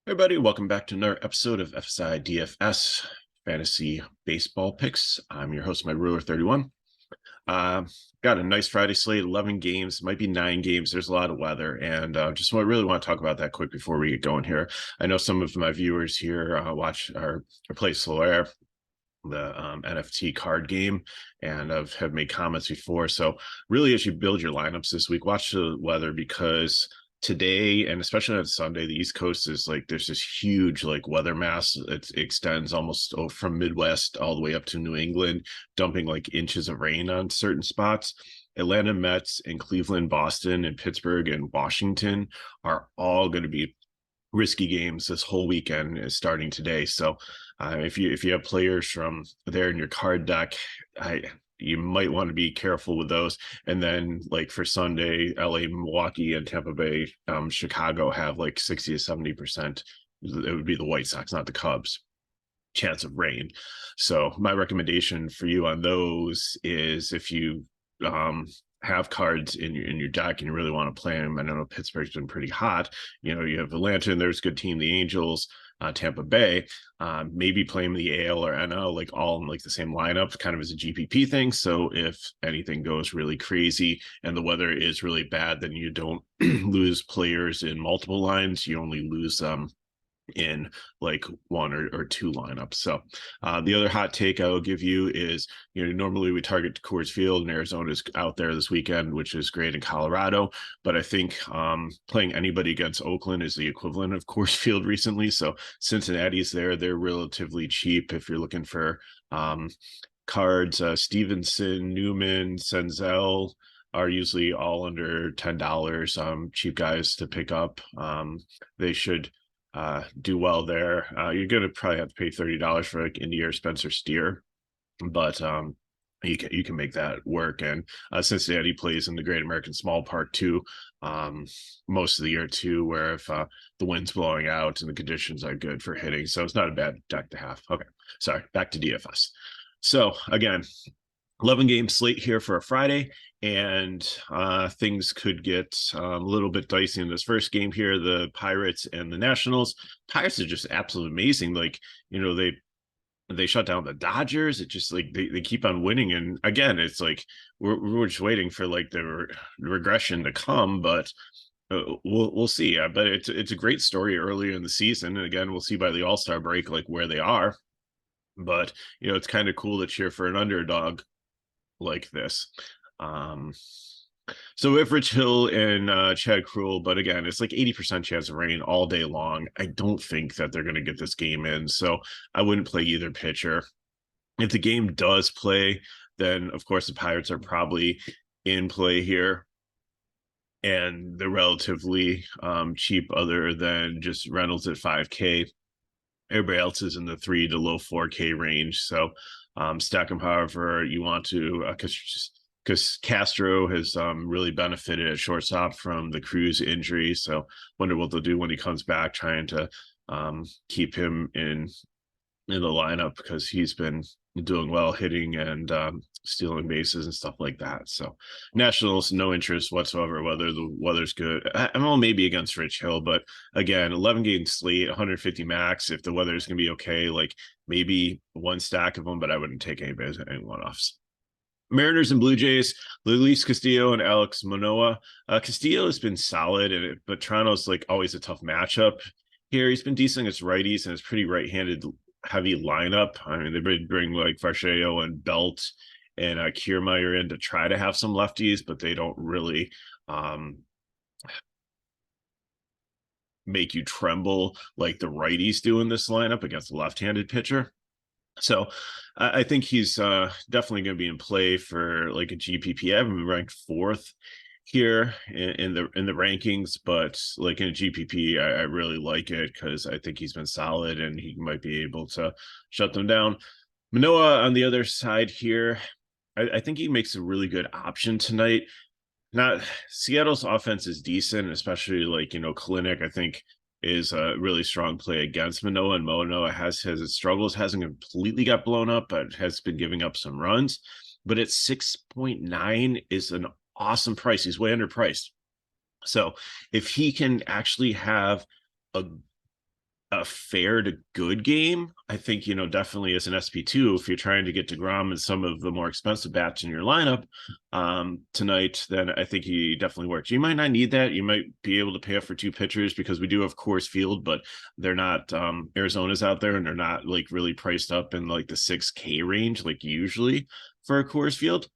Hey everybody, welcome back to another episode of FSi DFS Fantasy Baseball Picks. I'm your host, my Ruler 31. Got a nice Friday slate, 11 games, might be 9 games. There's a lot of weather, and really want to talk about that quick before we get going here. I know some of my viewers here watch or play Solaire, the NFT card game, and have made comments before. So really, as you build your lineups this week, watch the weather, because today, and especially on Sunday, the East Coast is like there's this huge like weather mass. It extends almost from Midwest all the way up to New England, dumping like inches of rain on certain spots. Atlanta Mets and Cleveland, Boston, and Pittsburgh and Washington are all going to be risky games this whole weekend, is starting today. So if you have players from there in your card deck, you might want to be careful with those. And then like for Sunday, LA, Milwaukee, and Tampa Bay, Chicago have like 60 to 70%. It would be the White Sox, not the Cubs, chance of rain. So my recommendation for you on those is, if you have cards in your deck and you really want to play them, and I know Pittsburgh's been pretty hot. You have Atlanta, and there's a good team, the Angels, Tampa Bay. Maybe play them the AL or NL, like all in like the same lineup, kind of as a GPP thing. So if anything goes really crazy and the weather is really bad, then you don't lose players in multiple lines. You only lose in like one or two lineups. So the other hot take I will give you is, normally we target Coors Field, and Arizona's out there this weekend, which is great in Colorado. But I think playing anybody against Oakland is the equivalent of Coors Field recently. So Cincinnati's there. They're relatively cheap if you're looking for cards. Stevenson, Newman, Senzel are usually all under $10. Cheap guys to pick up. They should do well there. You're going to probably have to pay $30 for like India or Spencer Steer, but you can make that work. And Cincinnati plays in the Great American Small Park too, most of the year too, where if the wind's blowing out and the conditions are good for hitting, so it's not a bad deck to have. Okay, sorry, back to DFS. So again, 11 game slate here for a Friday, and things could get a little bit dicey in this first game here. The Pirates and the Nationals. Pirates are just absolutely amazing. Like, they shut down the Dodgers. It just like they keep on winning. And again, it's like we're just waiting for like the regression to come, but we'll see. But it's a great story earlier in the season, and again, we'll see by the All-Star break like where they are. But it's kind of cool to cheer for an underdog like this. So we have Rich Hill and Chad Krul, but again, it's like 80% chance of rain all day long. I don't think that they're going to get this game in, so I wouldn't play either pitcher. If the game does play, then of course the Pirates are probably in play here, and they're relatively cheap, other than just Reynolds at 5K. Everybody else is in the 3 to low 4K range. So stack them however you want to, because Castro has really benefited at shortstop from the Cruz injury. So wonder what they'll do when he comes back, trying to keep him in the lineup, because he's been doing well hitting and stealing bases and stuff like that. So Nationals, no interest whatsoever whether the weather's good. I'm maybe against Rich Hill, but again, 11 game slate, 150 max. If the weather is going to be okay, like maybe one stack of them, but I wouldn't take any one-offs. Mariners and Blue Jays, Luis Castillo and Alex Manoah. Castillo has been solid, but Toronto's like always a tough matchup here. He's been decent against righties, and it's pretty right-handed heavy lineup. I mean, they bring like Varsho and Belt and Kiermaier in to try to have some lefties, but they don't really make you tremble like the righties do in this lineup against a left-handed pitcher. So I think he's definitely going to be in play for like a GPP. I haven't been ranked 4th here in the rankings, but like in a GPP, I really like it because I think he's been solid and he might be able to shut them down. Manoah on the other side here, I think he makes a really good option tonight. Not Seattle's offense is decent, especially like Kalinick, I think, is a really strong play against Manoah, and Manoah has his struggles, hasn't completely got blown up, but has been giving up some runs. But at 6.9 is an awesome price. He's way underpriced. So if he can actually have a a fair to good game. I think, definitely as an SP2, if you're trying to get DeGrom and some of the more expensive bats in your lineup tonight, then I think he definitely works. You might not need that. You might be able to pay up for two pitchers because we do have Coors Field, but they're not Arizona's out there, and they're not like really priced up in like the 6K range, like usually for a Coors Field.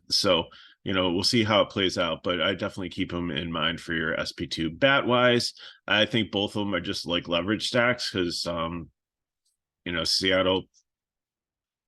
So we'll see how it plays out, but I definitely keep them in mind for your SP2. Bat wise, I think both of them are just like leverage stacks because Seattle,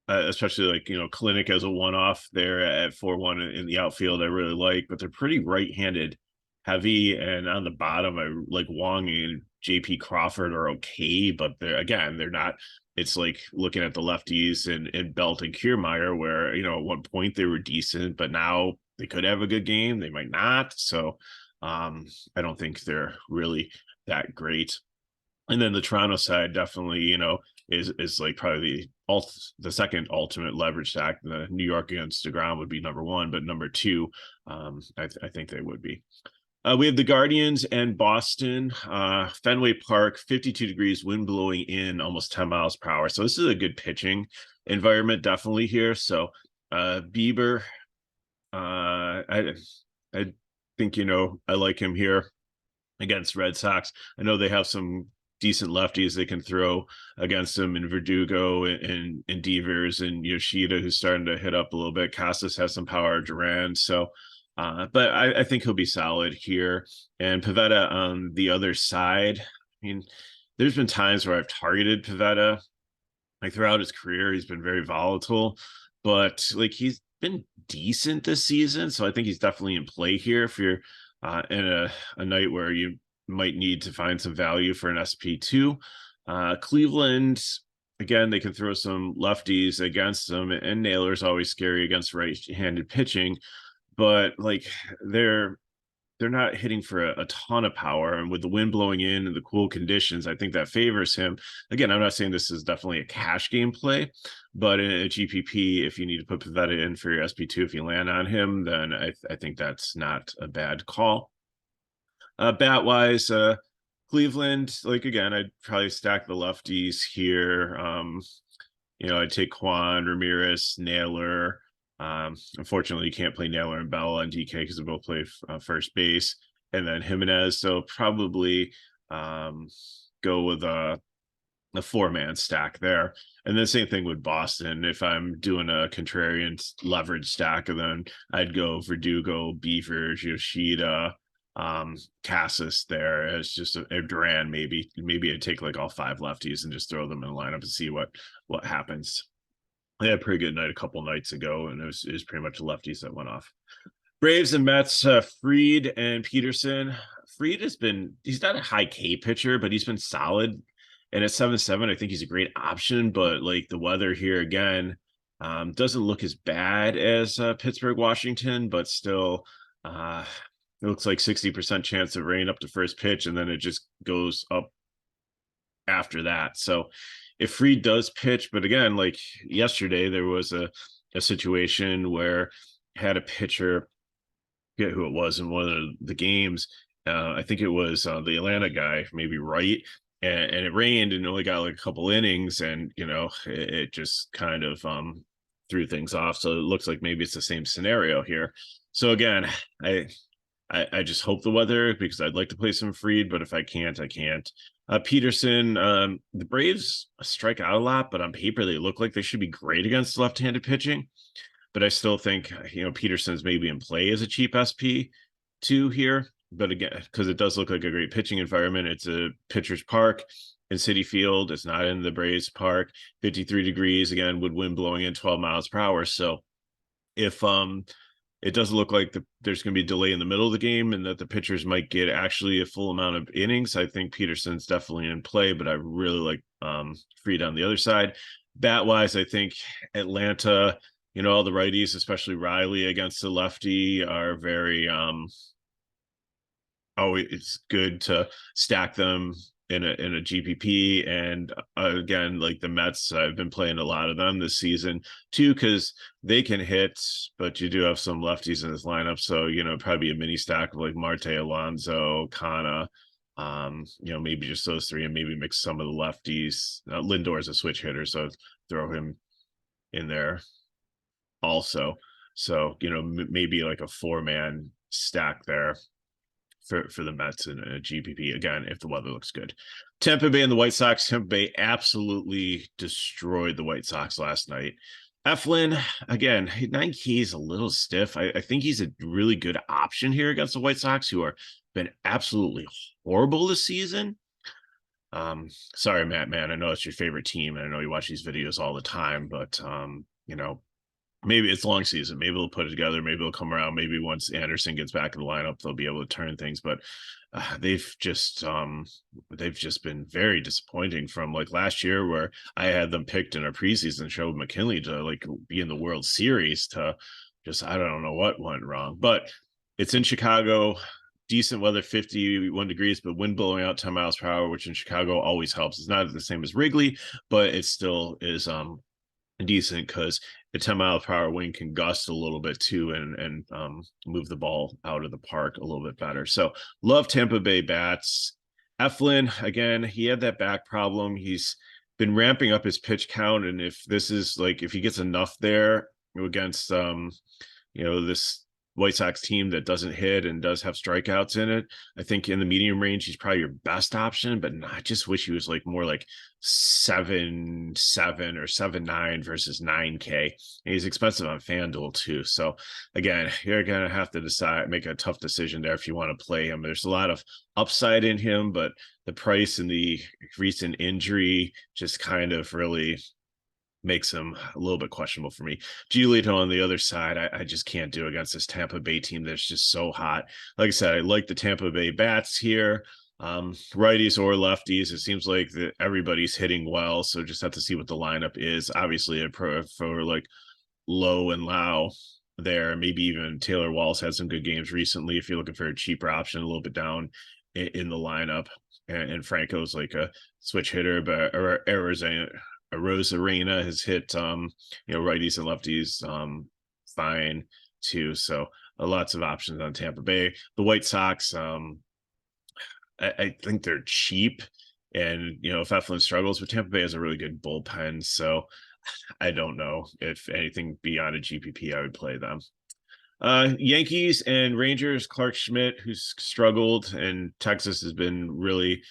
especially like Clinic as a one-off there at 4-1 in the outfield, I really like, but they're pretty right-handed heavy, and on the bottom I like Wong and JP Crawford are okay, but they're not. It's like looking at the lefties and Belt and Kiermaier, where at one point they were decent, but now they could have a good game, they might not. So I don't think they're really that great. And then the Toronto side definitely, is like probably the second ultimate leverage stack. The New York against DeGrom would be number one, but number two, I think they would be. We have the Guardians and Boston, Fenway Park, 52 degrees, wind blowing in almost 10 miles per hour. So this is a good pitching environment definitely here. So Bieber, I think, I like him here against Red Sox. I know they have some decent lefties they can throw against him, and Verdugo and Devers and Yoshida, who's starting to hit up a little bit. Casas has some power, Duran. So but I think he'll be solid here. And Pivetta on the other side. I mean, there's been times where I've targeted Pivetta. Like throughout his career, he's been very volatile, but like he's been decent this season. So I think he's definitely in play here if you're in a night where you might need to find some value for an SP2. Cleveland, again, they can throw some lefties against them, and Naylor's always scary against right-handed pitching. But like they're not hitting for a ton of power, and with the wind blowing in and the cool conditions, I think that favors him. Again, I'm not saying this is definitely a cash game play, but in a GPP, if you need to put Pivetta in for your SP2, if you land on him, then I think that's not a bad call. Bat wise, Cleveland, like again, I'd probably stack the lefties here. I'd take Kwan, Ramirez, Naylor. Unfortunately, you can't play Naylor and Bell on DK because they both play first base, and then Jimenez. So probably go with a 4-man stack there. And the same thing with Boston. If I'm doing a contrarian leverage stack, and then I'd go Verdugo, Beavers, Yoshida, Casas there as just a Duran. Maybe I'd take like all 5 lefties and just throw them in the lineup and see what happens. They had a pretty good night a couple nights ago, and it was pretty much the lefties that went off. Braves and Mets, Fried and Peterson. Fried he's not a high K pitcher, but he's been solid. And at 7-7, I think he's a great option, but like the weather here again, doesn't look as bad as Pittsburgh, Washington, but still it looks like 60% chance of rain up to first pitch, and then it just goes up after that. So if Fried does pitch, but again, like yesterday, there was a situation where had a pitcher, I forget who it was in one of the games. I think it was the Atlanta guy, maybe Wright, and it rained and only got like a couple innings, and it just kind of threw things off. So it looks like maybe it's the same scenario here. So again, I just hope the weather, because I'd like to play some Fried, but if I can't, I can't. Peterson, the Braves strike out a lot, but on paper they look like they should be great against left-handed pitching. But I still think Peterson's maybe in play as a cheap SP2 here. But again, because it does look like a great pitching environment, it's a pitcher's park in Citi Field. It's not in the Braves park. 53 degrees again, with wind blowing in 12 miles per hour. So if it does look like there's going to be a delay in the middle of the game and that the pitchers might get actually a full amount of innings, I think Peterson's definitely in play, but I really like Fried on the other side. Bat-wise, I think Atlanta, all the righties, especially Riley against the lefty, are very it's good to stack them in a GPP. And again, like the Mets, I've been playing a lot of them this season too, because they can hit, but you do have some lefties in this lineup. So, probably a mini stack of like Marte, Alonso, Kana, Maybe just those three and maybe mix some of the lefties. Lindor is a switch hitter, so throw him in there also. So, maybe like a 4-man stack there for the Mets and a GPP again if the weather looks good. Tampa Bay and the White Sox. Tampa Bay absolutely destroyed the White Sox last night. Eflin, again, 9K is a little stiff. I think he's a really good option here against the White Sox, who are been absolutely horrible this season. Sorry, Matt, man. I know it's your favorite team, and I know you watch these videos all the time, but maybe it's long season. Maybe they'll put it together. Maybe they'll come around. Maybe once Anderson gets back in the lineup, they'll be able to turn things. But they've just been very disappointing from like last year, where I had them picked in our preseason show with McKinley to like be in the World Series, to just I don't know what went wrong. But it's in Chicago. Decent weather, 51 degrees, but wind blowing out 10 miles per hour, which in Chicago always helps. It's not the same as Wrigley, but it still is decent because the 10-mile-per-hour wind can gust a little bit too and move the ball out of the park a little bit better. So love Tampa Bay bats. Eflin, again, he had that back problem. He's been ramping up his pitch count, and if he gets enough there against this White Sox team that doesn't hit and does have strikeouts in it, I think in the medium range he's probably your best option. But I just wish he was like more like 7-7 or 7-9 versus 9K. And he's expensive on FanDuel too. So again, you're gonna have to make a tough decision there if you want to play him. There's a lot of upside in him, but the price and the recent injury just kind of really makes him a little bit questionable for me. Giolito on the other side, I just can't do against this Tampa Bay team that's just so hot. Like I said, I like the Tampa Bay bats here. Righties or lefties, it seems like everybody's hitting well, so just have to see what the lineup is. Obviously, I prefer like Lowe and Lau there. Maybe even Taylor Walls had some good games recently if you're looking for a cheaper option, a little bit down in the lineup. And Franco's like a switch hitter, but Arozarena has hit righties and lefties fine too. So lots of options on Tampa Bay. The White Sox, I think they're cheap, and if Eflin struggles, but Tampa Bay has a really good bullpen, so I don't know if anything beyond a GPP I would play them. Yankees and Rangers, Clark Schmidt, who's struggled, and Texas has been really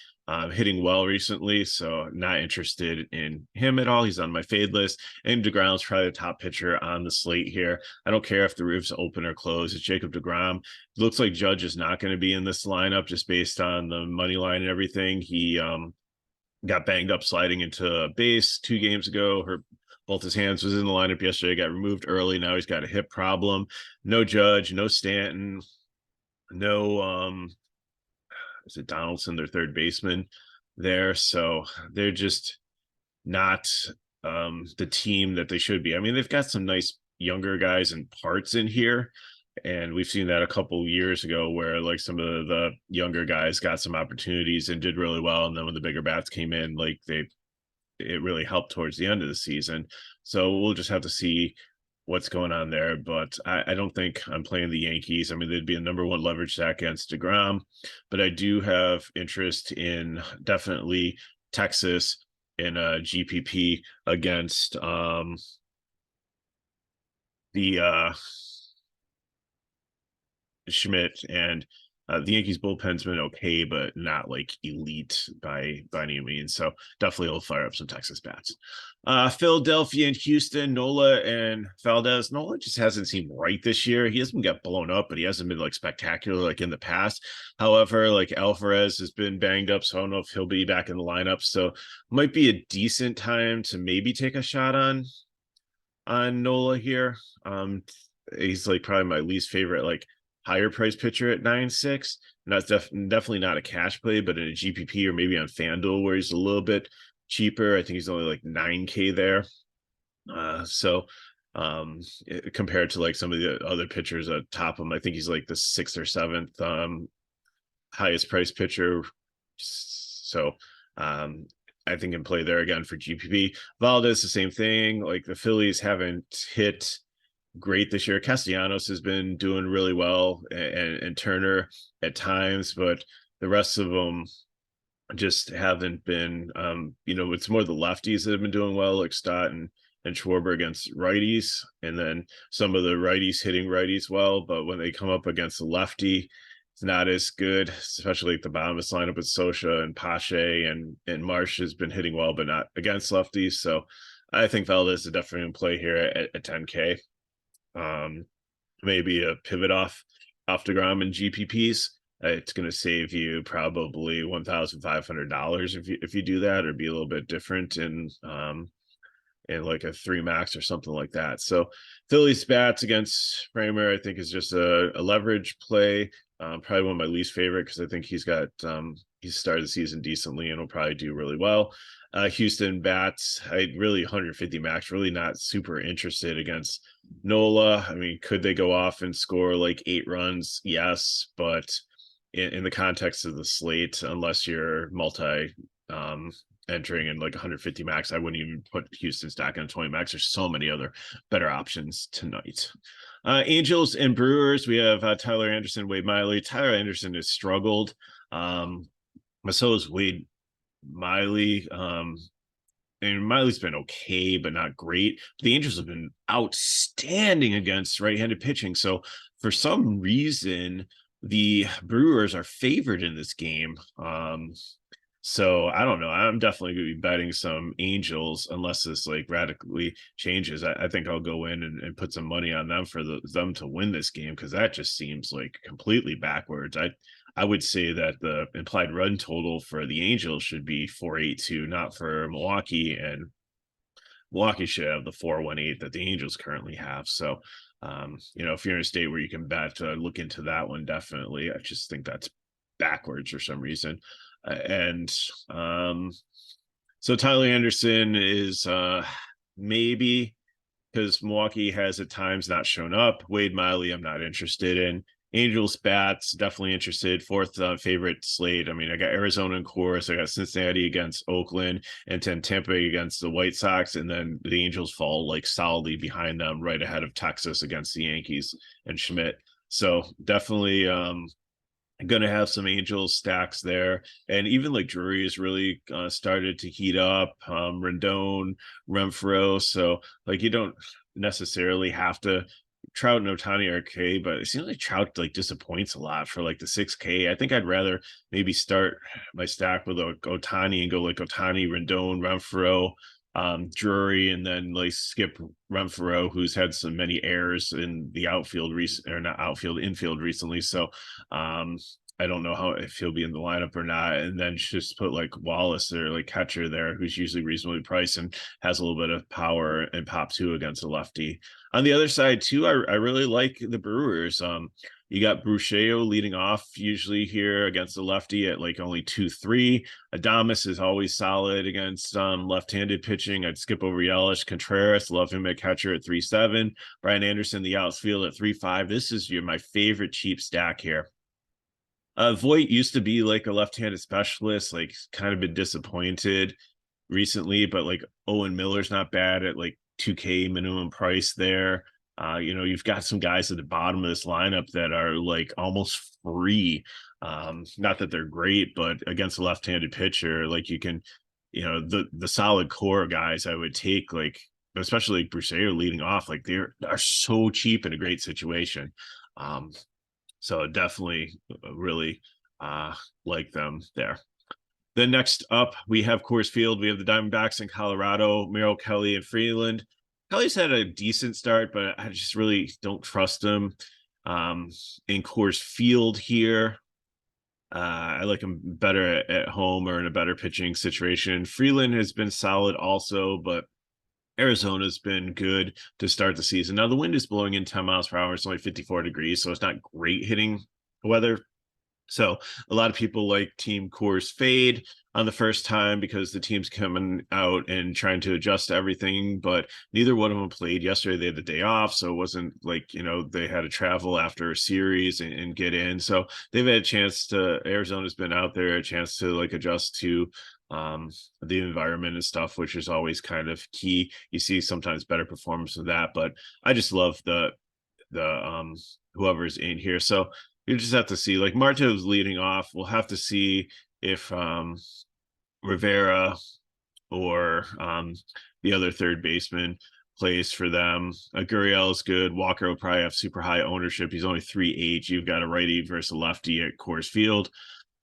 hitting well recently, so not interested in him at all. He's on my fade list. And DeGrom's probably the top pitcher on the slate here. I don't care if the roof's open or closed. It's Jacob DeGrom. It looks like Judge is not going to be in this lineup just based on the money line and everything. He got banged up sliding into a base 2 games ago. Both his hands, was in the lineup yesterday, got removed early. Now he's got a hip problem. No Judge, no Stanton, no is it Donaldson, their third baseman there. So they're just not the team that they should be. I mean, they've got some nice younger guys and parts in here, and we've seen that a couple years ago where like some of the younger guys got some opportunities and did really well, and then when the bigger bats came in, like it really helped towards the end of the season. So we'll just have to see what's going on there, but I don't think I'm playing the Yankees. I mean, they'd be a number 1 leverage stack against DeGrom, but I do have interest in definitely Texas in a GPP against the Schmidt, and the Yankees bullpen's been okay, but not like elite by any means. So definitely will fire up some Texas bats. Philadelphia and Houston, Nola and Valdez. Nola just hasn't seemed right this year. He hasn't got blown up, but he hasn't been like spectacular like in the past. However, like Alvarez has been banged up, so I don't know if he'll be back in the lineup. So might be a decent time to maybe take a shot on Nola here. He's like probably my least favorite like higher price pitcher at 9.6. And that's definitely not a cash play, but in a GPP or maybe on FanDuel where he's a little bit cheaper. I think he's only like 9K there. Compared to like some of the other pitchers at top of him, I think he's like the 6th or 7th highest price pitcher. So I think can play there again for GPP. Valdez, the same thing. Like the Phillies haven't hit great this year. Castellanos has been doing really well, and Turner at times, but the rest of them just haven't been. It's more the lefties that have been doing well, like Stott and Schwarber against righties, and then some of the righties hitting righties well. But when they come up against the lefty, it's not as good, especially like the bottom of this lineup with Sosha and Pache, and Marsh has been hitting well, but not against lefties. So I think Valdez is definitely in play here at 10K. Maybe a pivot off DeGrom and GPPs. It's going to save you probably $1,500 if you do that, or be a little bit different in like a 3 max or something like that. So Phillies bats against Framer, I think, is just a leverage play. Probably one of my least favorite, because I think he's started the season decently and will probably do really well. Houston bats, I really 150 max, really not super interested against Nola. I mean, could they go off and score like 8 runs? Yes, but in the context of the slate, unless you're entering in like 150 max, I wouldn't even put Houston stack in 20 max. There's so many other better options tonight. Angels and Brewers, we have Tyler Anderson, Wade Miley. Tyler Anderson has struggled. So has Wade Miley. And Miley's been okay, but not great. The Angels have been outstanding against right-handed pitching. So for some reason, the Brewers are favored in this game. So I don't know. I'm definitely going to be betting some Angels unless this like radically changes. I think I'll go in and put some money on them for them to win this game, because that just seems like completely backwards. I would say that the implied run total for the Angels should be 482, not for Milwaukee, and Milwaukee should have the 418 that the Angels currently have. So, if you're in a state where you can bet, look into that one definitely. I just think that's backwards for some reason. So Tyler Anderson is maybe, because Milwaukee has at times not shown up. Wade Miley, I'm not interested in. Angels bats, definitely interested. Fourth favorite slate. I mean, I got Arizona in course. I got Cincinnati against Oakland, and then Tampa against the White Sox, and then the Angels fall like solidly behind them, right ahead of Texas against the Yankees and Schmidt. So definitely going to have some Angels stacks there. And even like Drury has really started to heat up. Rendon, Renfroe. So like you don't necessarily have to. Trout and Ohtani are okay, but it seems like Trout like disappoints a lot for like the 6K. I think I'd rather maybe start my stack with Ohtani and go like Ohtani, Rendon, Renfroe, Drury, and then like skip Renfroe, who's had so many errors in the infield recently. So I don't know if he'll be in the lineup or not, and then just put like Wallace or like catcher there, who's usually reasonably priced and has a little bit of power and pop too against a lefty. On the other side too, I really like the Brewers. You got Brucheo leading off usually here against the lefty at like only 2-3. Adames is always solid against left-handed pitching. I'd skip over Yelich. Contreras, love him at catcher at 3-7. Brian Anderson, the outfield at 3-5. This is my favorite cheap stack here. Voit used to be like a left-handed specialist, like kind of been disappointed recently, but like Owen Miller's not bad at like 2K minimum price there. You've got some guys at the bottom of this lineup that are like almost free. Not that they're great, but against a left-handed pitcher, like you can, the solid core guys I would take, like especially like Brucheo leading off, like they are so cheap in a great situation. So definitely really like them there. Then next up, we have Coors Field. We have the Diamondbacks in Colorado, Merrill Kelly and Freeland. Kelly's had a decent start, but I just really don't trust him in Coors Field here. I like him better at home or in a better pitching situation. Freeland has been solid also, but Arizona's been good to start the season. Now, the wind is blowing in 10 miles per hour. It's only 54 degrees, so it's not great hitting weather. So a lot of people like Team Coors fade on the first time because the team's coming out and trying to adjust to everything, but neither one of them played yesterday. They had the day off, so it wasn't like, they had to travel after a series and get in. So they've had a chance Arizona's been out there, a chance to like adjust to the environment and stuff, which is always kind of key. You see sometimes better performance of that, but I just love the whoever's in here. So you just have to see. Like Marto's leading off. We'll have to see if Rivera or the other third baseman plays for them. Gurriel is good. Walker will probably have super high ownership. He's only 3H. You've got a righty versus a lefty at Coors Field.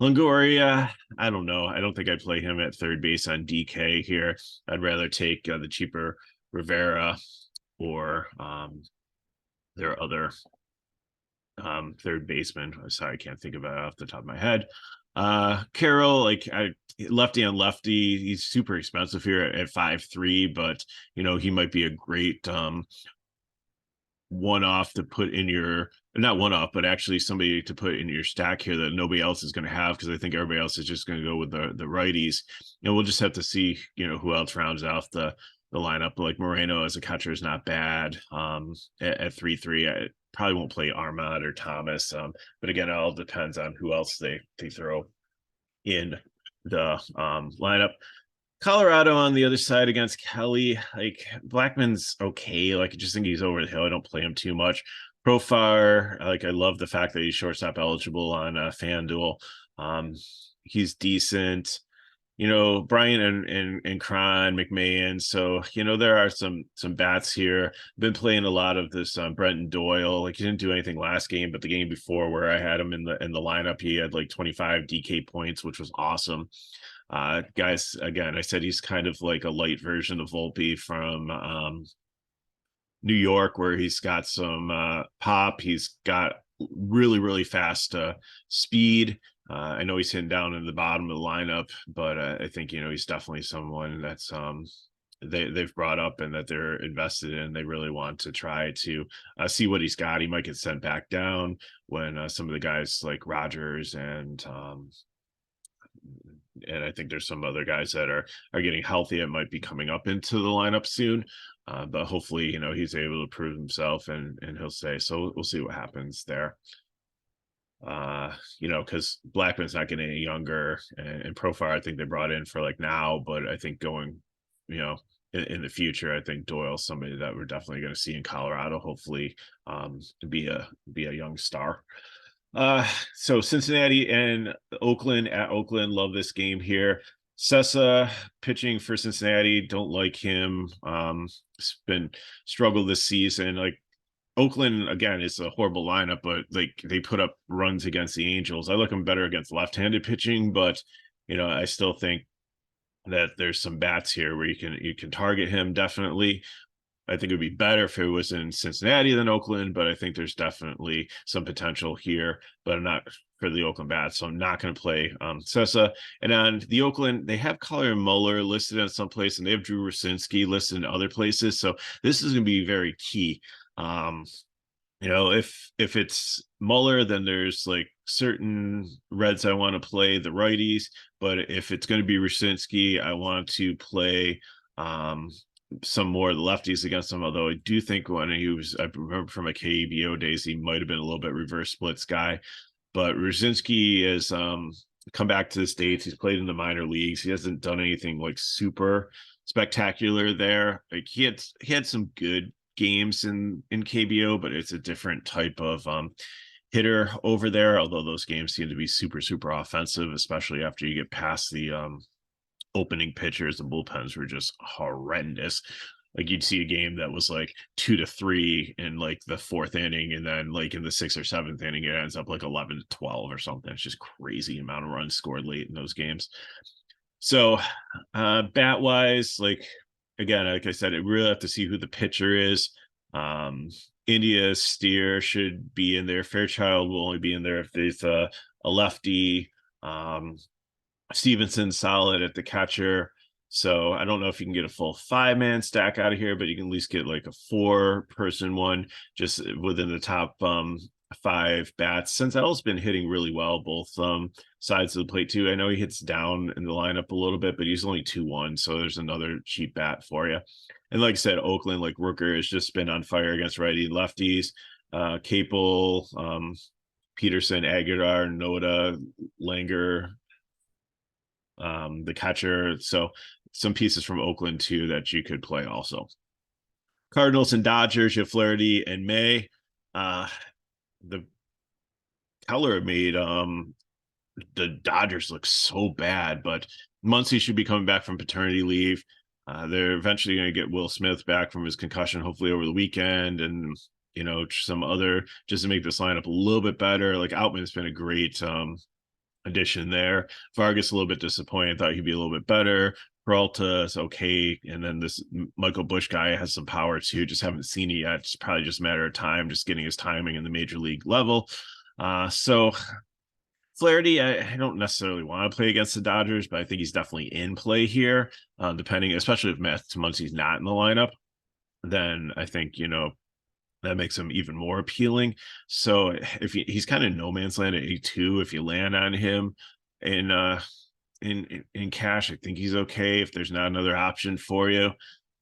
Longoria, I don't know. I don't think I'd play him at third base on DK here. I'd rather take the cheaper Rivera or their other third baseman. Sorry, I can't think of it off the top of my head. Carroll, like lefty on lefty, he's super expensive here at 5.3, but he might be a great one-off to put in your, not one-off, but actually somebody to put in your stack here that nobody else is going to have, because I think everybody else is just going to go with the righties. And we'll just have to see, who else rounds out the lineup. Like Moreno as a catcher is not bad. At 3.3, I probably won't play Armand or Thomas. But again, it all depends on who else they throw in the lineup. Colorado on the other side against Kelly, like Blackman's okay. Like I just think he's over the hill. I don't play him too much. Profar, like I love the fact that he's shortstop eligible on FanDuel. He's decent. Bryant and Cron, McMahon. So, there are some bats here. Been playing a lot of this Brenton Doyle. Like he didn't do anything last game, but the game before where I had him in the lineup, he had like 25 DK points, which was awesome. Guys, again, I said he's kind of like a light version of Volpe from New York, where he's got some pop. He's got really, really fast speed. I know he's hitting down in the bottom of the lineup, but I think, he's definitely someone that's they've brought up and that they're invested in. They really want to try to see what he's got. He might get sent back down when some of the guys like Rogers and I think there's some other guys that are getting healthy. It might be coming up into the lineup soon. But hopefully, he's able to prove himself and he'll stay. So we'll see what happens there. Because Blackman's not getting any younger, and Profar I think they brought in for like now, but I think going, in the future, I think Doyle's somebody that we're definitely going to see in Colorado, hopefully, be a young star. So Cincinnati and Oakland at Oakland, love this game here. Sessa pitching for Cincinnati, don't like him. It's been struggled this season. Like Oakland, again, is a horrible lineup, but like they put up runs against the Angels. I like them better against left-handed pitching, but I still think that there's some bats here where you can target him definitely. I think it would be better if it was in Cincinnati than Oakland, but I think there's definitely some potential here, but I'm not for the Oakland bats, so I'm not going to play Sessa. And on the Oakland, they have Collier Muller listed in some place, and they have Drew Rucinski listed in other places, so this is going to be very key. If it's Muller, then there's like certain Reds I want to play the righties, but if it's going to be Rucinski, I want to play some more of the lefties against him, although I do think when I remember from my KBO days, he might have been a little bit reverse splits guy. But Rucinski has come back to the States. He's played in the minor leagues. He hasn't done anything like super spectacular there. Like he had some good games in KBO, but it's a different type of hitter over there, although those games seem to be super, super offensive, especially after you get past the opening pitchers. The bullpens were just horrendous. Like you'd see a game that was like 2-3 in like the fourth inning, and then like in the sixth or seventh inning, it ends up like 11-12 or something. It's just crazy amount of runs scored late in those games. So bat wise, like again, like I said, I really have to see who the pitcher is. India Steer should be in there. Fairchild will only be in there if there's a lefty. Stevenson solid at the catcher. So I don't know if you can get a full 5-man stack out of here, but you can at least get like a 4-person one just within the top 5 bats. Senzel's been hitting really well both sides of the plate too. I know he hits down in the lineup a little bit, but he's only 2-1, so there's another cheap bat for you. And like I said, Oakland, like Rooker has just been on fire against righty lefties. Capel, Peterson, Aguilar, Noda, Langer, the catcher. So some pieces from Oakland too that you could play also. Cardinals and Dodgers, you have Flaherty and May. The Keller made the Dodgers look so bad, but Muncy should be coming back from paternity leave. They're eventually going to get Will Smith back from his concussion, hopefully over the weekend, and some other just to make this lineup a little bit better. Like Outman's been a great addition there. Vargas a little bit disappointed, thought he'd be a little bit better. Peralta is okay, and then this Michael Busch guy has some power too. Just haven't seen it yet. It's probably just a matter of time, just getting his timing in the major league level. So Flaherty, I don't necessarily want to play against the Dodgers, but I think he's definitely in play here. Depending, especially if Muncy's not in the lineup, then I think that makes him even more appealing. So if he's kind of no man's land at 8-2, if you land on him in cash, I think he's okay. If there's not another option for you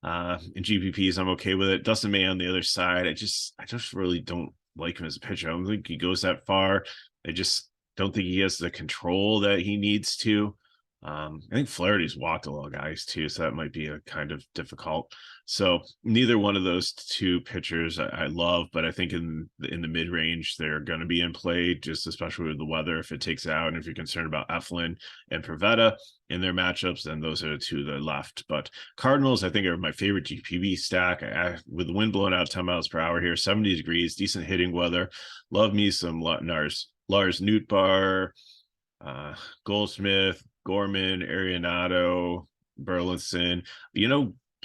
in GPPs, I'm okay with it. Dustin May on the other side, I just really don't like him as a pitcher. I don't think he goes that far. I just don't think he has the control that he needs to. I think Flaherty's walked a lot of guys too, so that might be a kind of difficult. So neither one of those two pitchers I love, but I think in the mid range they're going to be in play, just especially with the weather. If it takes it out, and if you're concerned about Eflin and Pivetta in their matchups, then those are the two that are left. But Cardinals, I think, are my favorite GPV stack. With the wind blowing out 10 miles per hour here, 70 degrees, decent hitting weather. Love me some Lars Nootbaar, Goldsmith, Gorman, Arenado, Burleson.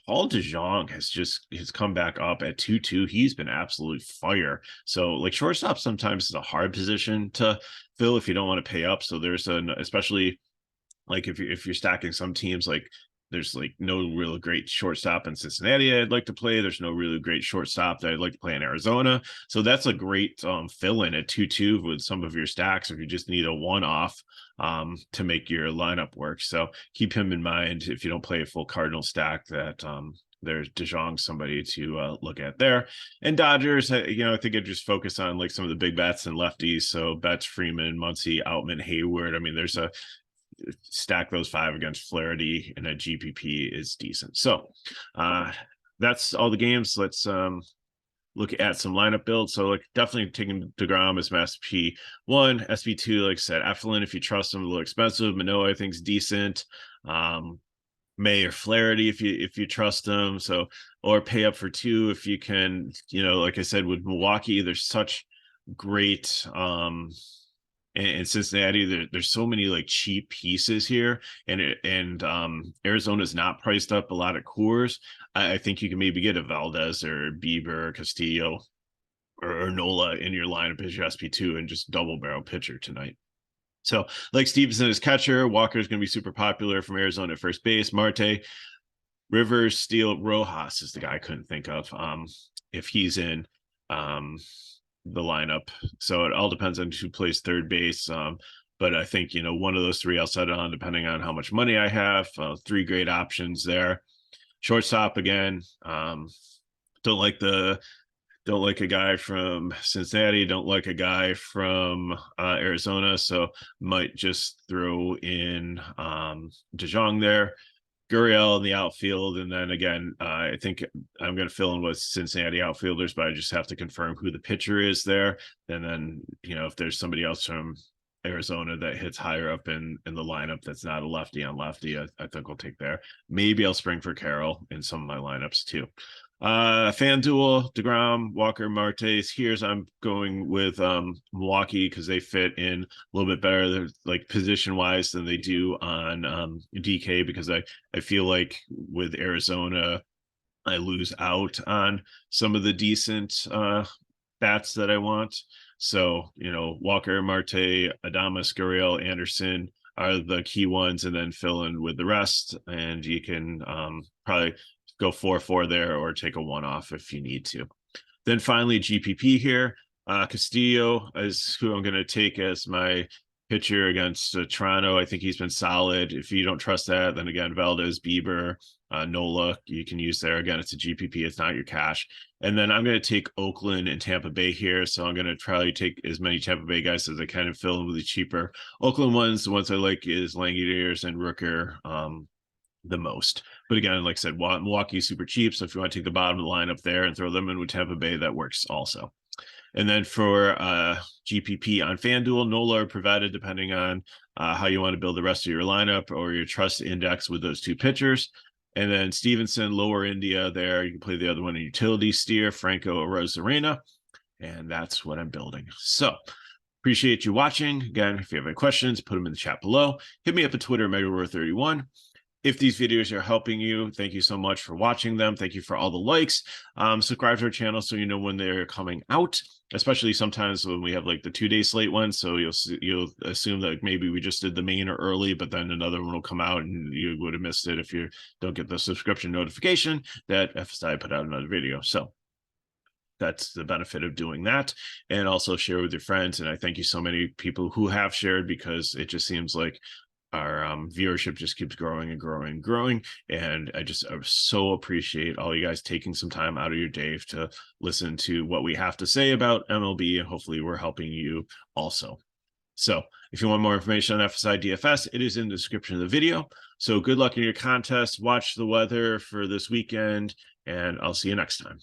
Paul DeJong has come back up at 2-2. He's been absolute fire. So like shortstop sometimes is a hard position to fill if you don't want to pay up. So there's especially like if you're stacking some teams, like there's like no real great shortstop in Cincinnati I'd like to play. There's no really great shortstop that I'd like to play in Arizona. So that's a great fill-in at 2-2 with some of your stacks if you just need a one-off to make your lineup work. So keep him in mind if you don't play a full Cardinal stack, that there's DeJong somebody to look at there. And Dodgers, I think I'd just focus on like some of the big bats and lefties. So Betts, Freeman, Muncy, Outman, Hayward. I mean, there's a stack those 5 against Flaherty and a GPP is decent. So that's all the games. Let's look at some lineup builds. So like definitely taking DeGrom as my SP1, SP2, like I said, Eflin, if you trust him, a little expensive. Manoah, I think, is decent. May or Flaherty if you trust them. So, or pay up for 2 if you can. Like I said, with Milwaukee, there's such great and Cincinnati, there's so many like cheap pieces here, and Arizona's not priced up a lot of cores. I think you can maybe get a Valdez or Bieber, or Castillo, or Nola in your lineup as your SP2 and just double barrel pitcher tonight. So like Stevenson is catcher, Walker's going to be super popular from Arizona at first base. Marte, Rivers, Steele, Rojas is the guy I couldn't think of if he's in the lineup. So it all depends on who plays third base. But I think, one of those 3 I'll set it on depending on how much money I have. 3 great options there. Shortstop again. Don't like a guy from Cincinnati. Don't like a guy from Arizona. So might just throw in DeJong there. Gurriel in the outfield, and then again, I think I'm going to fill in with Cincinnati outfielders, but I just have to confirm who the pitcher is there. And then, if there's somebody else from Arizona that hits higher up in the lineup that's not a lefty on lefty, I think we'll take there. Maybe I'll spring for Carroll in some of my lineups too. FanDuel, DeGrom, Walker, Martes. Here's I'm going with Milwaukee because they fit in a little bit better, like position wise, than they do on DK, because I feel like with Arizona I lose out on some of the decent bats that I want. So Walker, Marte, Adames, Gurriel, Anderson are the key ones, and then fill in with the rest, and you can probably go 4-4 there or take a one-off if you need to. Then finally, GPP here. Castillo is who I'm going to take as my pitcher against Toronto. I think he's been solid. If you don't trust that, then again, Valdez, Bieber, Nola, you can use there. Again, it's a GPP. It's not your cash. And then I'm going to take Oakland and Tampa Bay here. So I'm going to try to take as many Tampa Bay guys as I can and fill in with the cheaper Oakland ones. The ones I like is Langeliers and Rooker the most. But again, like I said, Milwaukee's super cheap. So if you want to take the bottom of the lineup there and throw them in with Tampa Bay, that works also. And then for GPP on FanDuel, no load provided depending on how you want to build the rest of your lineup or your trust index with those two pitchers. And then Stevenson, lower India there. You can play the other one in utility steer, Franco Rosarena. And that's what I'm building. So appreciate you watching. Again, if you have any questions, put them in the chat below. Hit me up at Twitter, MegaRoar31. If these videos are helping you, thank you so much for watching them. Thank you for all the likes. Subscribe to our channel so you know when they're coming out, especially sometimes when we have like the 2-day slate one. So you'll assume that maybe we just did the main early, but then another one will come out and you would have missed it if you don't get the subscription notification that FSi put out another video. So that's the benefit of doing that. And also share with your friends. And I thank you so many people who have shared, because it just seems like our viewership just keeps growing and growing and growing. And I so appreciate all you guys taking some time out of your day to listen to what we have to say about MLB, and hopefully we're helping you also. So if you want more information on FSi DFS, it is in the description of the video. So good luck in your contest. Watch the weather for this weekend, and I'll see you next time.